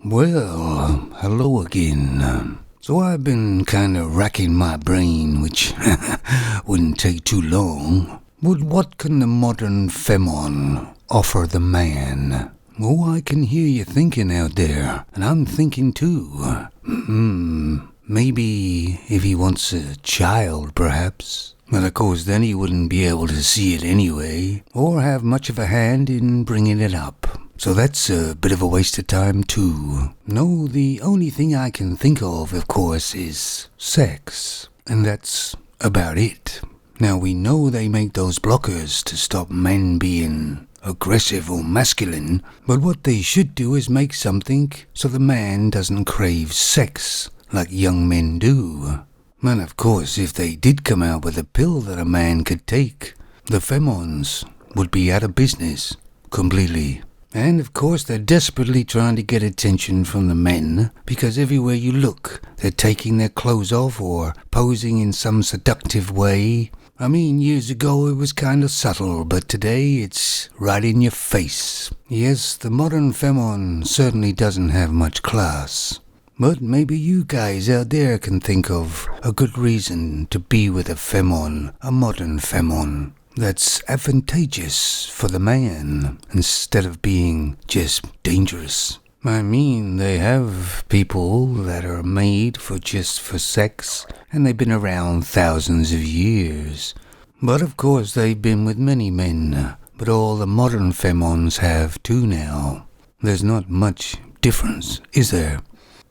Well, hello again. So I've been kind of racking my brain, which wouldn't take too long. But what can the modern femon offer the man? Oh, I can hear you thinking out there, and I'm thinking too. Maybe if he wants a child, perhaps. Well, of course, then he wouldn't be able to see it anyway, or have much of a hand in bringing it up. So that's a bit of a waste of time, too. No, the only thing I can think of course, is sex. And that's about it. Now, we know they make those blockers to stop men being aggressive or masculine, but what they should do is make something so the man doesn't crave sex like young men do. And of course, if they did come out with a pill that a man could take, the femons would be out of business completely. And of course, they're desperately trying to get attention from the men, because everywhere you look, they're taking their clothes off or posing in some seductive way. I mean, years ago it was kind of subtle, but today it's right in your face. Yes, the modern femon certainly doesn't have much class. But maybe you guys out there can think of a good reason to be with a femon, a modern femon, that's advantageous for the man, instead of being just dangerous. I mean, they have people that are made for sex, and they've been around thousands of years. But of course, they've been with many men, but all the modern femons have too now. There's not much difference, is there?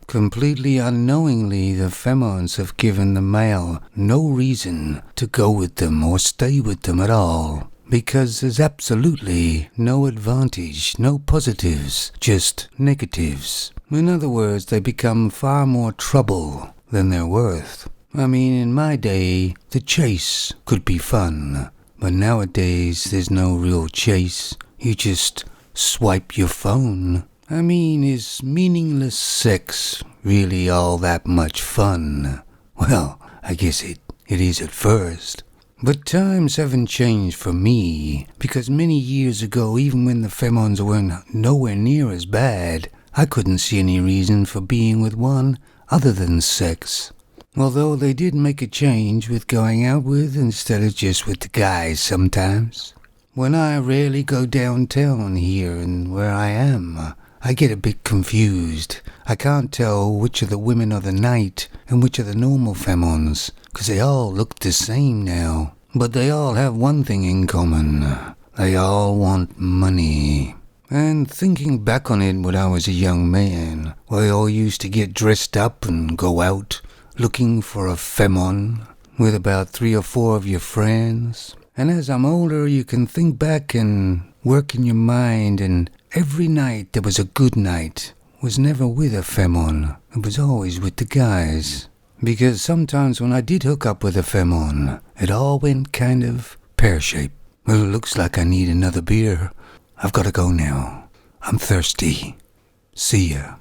Completely unknowingly, the femons have given the male no reason to go with them or stay with them at all, because there's absolutely no advantage, no positives, just negatives. In other words, they become far more trouble than they're worth. I mean, in my day, the chase could be fun, but nowadays there's no real chase. You just swipe your phone. I mean, is meaningless sex really all that much fun? Well, I guess it is at first. But times haven't changed for me, because many years ago, even when the femons weren't nowhere near as bad, I couldn't see any reason for being with one other than sex. Although they did make a change with going out with instead of just with the guys sometimes. When I rarely go downtown here and where I am, I get a bit confused. I can't tell which are the women of the night and which are the normal femons, because they all look the same now. But they all have one thing in common. They all want money. And thinking back on it when I was a young man, we all used to get dressed up and go out looking for a femon with about 3 or 4 of your friends. And as I'm older, you can think back and work in your mind, and every night that was a good night was never with a femon. It was always with the guys. Because sometimes when I did hook up with a femon, it all went kind of pear-shaped. Well, it looks like I need another beer. I've got to go now. I'm thirsty. See ya.